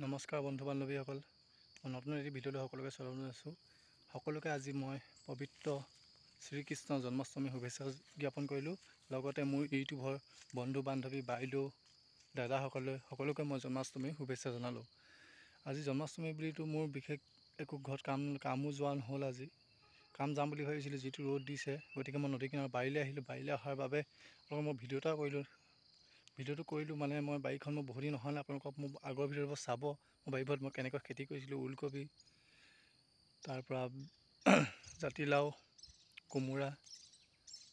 নমস্কাৰ বন্ধু বান্ধৱীসকল, মই নতুন এটি ভিডিঅ'লৈ সকলোকে স্বাগতম জনাইছোঁ। সকলোকে আজি মই পবিত্ৰ শ্ৰীকৃষ্ণ জন্মাষ্টমী শুভেচ্ছা জ্ঞাপন কৰিলোঁ। লগতে মোৰ ইউটিউবৰ বন্ধু বান্ধৱী বাইদেউ সকলোকে মই জন্মাষ্টমীৰ শুভেচ্ছা জনালোঁ। আজি জন্মাষ্টমী বুলিতো মোৰ বিশেষ একো ঘৰত কামো যোৱা নহ'ল। আজি কাম যাম বুলি ভাবিছিলোঁ, যিটো ৰ'দ দিছে, গতিকে মই নদী কিনাৰ বাৰীলৈ আহিলোঁ। বাৰীলৈ অহাৰ বাবে আপোনালোকক মই ভিডিঅ'টো কৰিলোঁ মানে মই বাৰীখন মই বহুত দিন অহা নাই। আপোনালোকক মোৰ আগৰ ভিডিঅ'ৰ চাব, মই বাৰীবোৰত মই কেনেকৈ খেতি কৰিছিলোঁ, ওলকবি, তাৰপৰা জাতিলাও, কোমোৰা,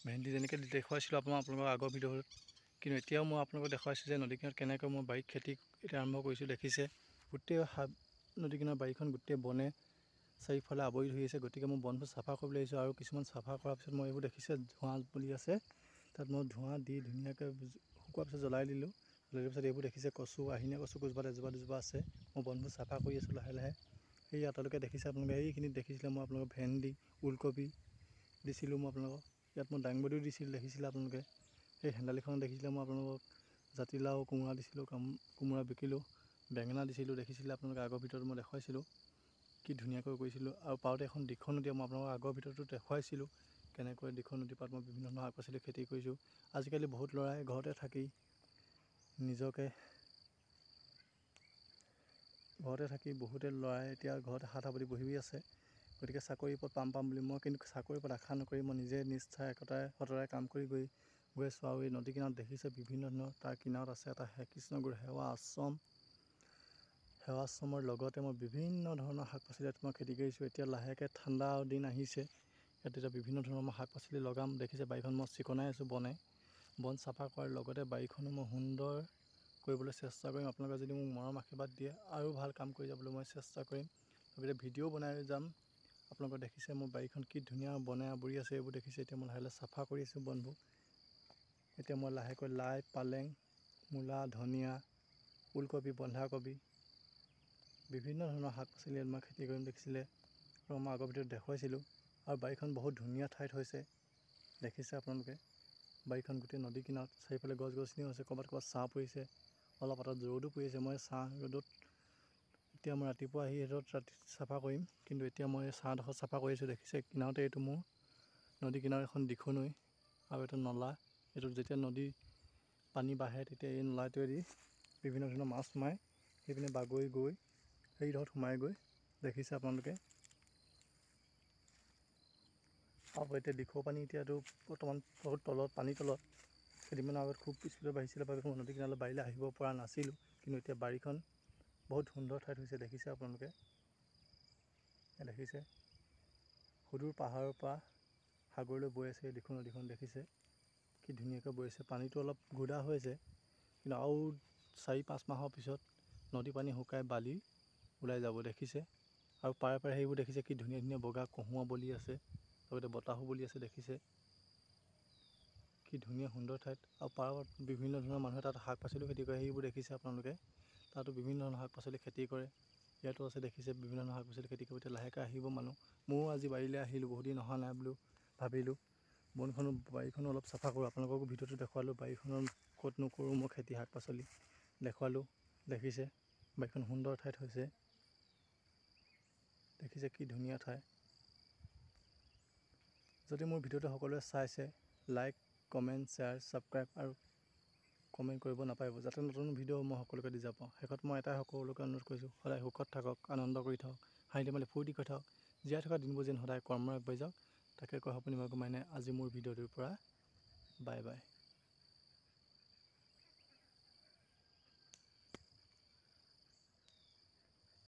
ভেন্দি যেনেকৈ দেখুৱাইছিলোঁ আপোনালোকৰ আগৰ ভিডিঅ'ত। কিন্তু এতিয়াও মই আপোনালোকক দেখুৱাইছোঁ যে নদী কিনাৰত কেনেকৈ মই বাৰীত খেতি এতিয়া আৰম্ভ কৰিছোঁ। দেখিছে গোটেই নদী কিনাৰ বাৰীখন গোটেই বনে চাৰিওফালে আৱৰি ধৰি আছে। গতিকে মই বনবোৰ চাফা কৰিবলৈ আহিছোঁ আৰু কিছুমান চাফা কৰাৰ পিছত মই এইবোৰ দেখিছে ধোঁৱা বুলি আছে, তাত মই ধোঁৱা দি ধুনীয়াকৈ শুকোৱাৰ পিছত জ্বলাই দিলোঁ। জ্বলাই দিয়াৰ পিছত এইবোৰ দেখিছে কচু, আহিনীয়া কচু গছজোপাত এজোপা দুজোপা আছে। মই বনবোৰ চাফা কৰি আছোঁ লাহে লাহে। সেই আঁতৰলৈকে দেখিছে আপোনালোকে, এইখিনিত দেখিছিলে মই আপোনালোকক ভেন্দি, ওলকবি দিছিলোঁ। মই আপোনালোকক ইয়াত মই দাংবডিও দিছিলোঁ, দেখিছিলে আপোনালোকে। সেই হেন্দালিখনত দেখিছিলে মই আপোনালোকক জাতিলাও, কোমোৰা দিছিলোঁ, কোমোৰা বিকিলোঁ, বেঙেনা দিছিলোঁ, দেখিছিলে আপোনালোকে আগৰ ভিতৰত মই দেখুৱাইছিলোঁ কি ধুনীয়াকৈ কৰিছিলোঁ। আৰু পাওঁতে এখন দিখৌ নদী মই আপোনালোকক আগৰ ভিতৰতো দেখুৱাইছিলোঁ কেনেকৈ দিখৌ নদী পাৰত মই বিভিন্ন ধৰণৰ শাক পাচলি খেতি কৰিছোঁ। আজিকালি বহুত ল'ৰাই ঘৰতে থাকি বহুতে ল'ৰাই এতিয়া ঘৰতে হাত সাবটি বহি আছে। গতিকে চাকৰিৰ ওপৰত পাম বুলি মই কিন্তু চাকৰিৰ ওপৰত আশা নকৰি মই নিজে নিষ্ঠাৰে সততাৰে কাম কৰি গৈ আছোঁ। আৰু এই নদী কিনাৰত দেখিছে বিভিন্ন ধৰণৰ, তাৰ কিনাৰত আছে এটা কৃষ্ণগুৰু সেৱা আশ্ৰমৰ লগতে মই বিভিন্ন ধৰণৰ শাক পাচলি ইয়াত মই খেতি কৰিছোঁ। এতিয়া লাহেকৈ ঠাণ্ডা দিন আহিছে, ইয়াত এতিয়া বিভিন্ন ধৰণৰ মই শাক পাচলি লগাম। দেখিছে বাৰীখন মই চিকুণাই আছোঁ, বন চাফা কৰাৰ লগতে বাৰীখনো মই সুন্দৰ কৰিবলৈ চেষ্টা কৰিম। আপোনালোকে যদি মোক মৰম আশীৰ্বাদ দিয়ে আৰু ভাল কাম কৰি যাবলৈ মই চেষ্টা কৰিম। লগতে ভিডিঅ' বনাই যাম। আপোনালোকে দেখিছে মোৰ বাৰীখন কি ধুনীয়া বনে আৱৰি আছে, এইবোৰ দেখিছে। এতিয়া মই লাহে লাহে চাফা কৰি আছোঁ বনবোৰ। এতিয়া মই লাহেকৈ লাই, পালেং, মূলা, ধনিয়া, ওলকবি, বন্ধাকবি, বিভিন্ন ধৰণৰ শাক পাচলি ইয়াত মই খেতি কৰিম। দেখিছিলে আৰু মই আগৰ ভিতৰত দেখুৱাইছিলোঁ। আৰু বাৰীখন বহুত ধুনীয়া ঠাইত হৈছে, দেখিছে আপোনালোকে। বাৰীখন গোটেই নদী কিনাৰত চাৰিওফালে গছ গছনিও আছে, ক'ৰবাত ছাঁ পৰিছে, অলপ আঁতৰত ৰ'দো পৰি আছে। মই ৰ'দত এতিয়া মই ৰাতিপুৱা আহি ৰাতি চাফা কৰিম, কিন্তু এতিয়া মই ছাঁডোখৰ চাফা কৰি আছোঁ। দেখিছে কিনাৰতে এইটো মোৰ নদী কিনাৰ এখন দিখৌ নৈ আৰু এটা নলা। এইটো যেতিয়া নদী পানী বাঢ়ে তেতিয়া এই নলাটোৱেদি বিভিন্ন ধৰণৰ মাছ সোমাই সেইপিনে বাগৰি গৈ সেইডোখৰত সোমাই গৈ, দেখিছে আপোনালোকে। আৰু এতিয়া দিখৌ পানী এতিয়াতো বৰ্তমান বহুত তলত, পানীৰ তলত। কেইদিনমানৰ আগত খুব স্পীডত বাঢ়িছিলে বাবে মই নদী কিনাৰলৈ বাৰীলৈ আহিব পৰা নাছিলোঁ। কিন্তু এতিয়া বাৰীখন বহুত সুন্দৰ ঠাইত হৈছে, দেখিছে আপোনালোকে। দেখিছে সুদূৰ পাহাৰৰ পৰা সাগৰলৈ বৈ আছে এই দিখৌ নদীখন, দেখিছে কি ধুনীয়াকৈ বৈ আছে। পানীটো অলপ ঘোদা হৈ আছে, কিন্তু আৰু 4-5 মাহৰ পিছত নদী পানী শুকাই বালি ওলাই যাব, দেখিছে। আৰু পাৰে সেইবোৰ দেখিছে কি ধুনীয়া ধুনীয়া বগা কহুৱা বলি আছে, লগতে বতাহো বলি আছে, দেখিছে কি ধুনীয়া সুন্দৰ ঠাইত। আৰু পাৰত বিভিন্ন ধৰণৰ মানুহে তাত শাক পাচলিও খেতি কৰে, সেইবোৰ দেখিছে আপোনালোকে। তাতো বিভিন্ন ধৰণৰ শাক পাচলি খেতি কৰে, ইয়াতো আছে, দেখিছে বিভিন্ন ধৰণৰ শাক পাচলি খেতি কৰিব। এতিয়া লাহেকৈ আহিব মানুহ। ময়ো আজি বাৰীলৈ আহিলোঁ, বহুত দিন অহা নাই বুলি ভাবিলোঁ। বাৰীখনো অলপ চাফা কৰোঁ। আপোনালোককো ভিডিঅ'টো দেখুৱালোঁ, বাৰীখনৰ ক'তনো কৰোঁ মই খেতি শাক পাচলি দেখুৱালোঁ। দেখিছে বাৰীখন সুন্দৰ ঠাইত হৈছে, দেখিছে কি ধুনীয়া ঠাই। যদি মোৰ ভিডিঅ'টো সকলোৱে চাইছে, লাইক, কমেণ্ট, শ্বেয়াৰ, ছাবস্ক্ৰাইব আৰু কমেণ্ট কৰিব নাপাহৰিব, যাতে নতুন ভিডিঅ' মই সকলোকে দি যাব পাৰোঁ। শেষত মই এটাই সকলোকে অনুৰোধ কৰিছোঁ, সদায় সুখত থাকক, আনন্দ কৰি থাকক, হাঁহি ধেমালি ফূৰ্তি কৰি থাকক, জীয়াই থকা দিনবোৰ যেন সদায় কৰ্ম আগবাঢ়ি যাওক, তাকে কৈ সপোনি মই আজি মোৰ ভিডিঅ'টোৰ পৰা বাই বাই।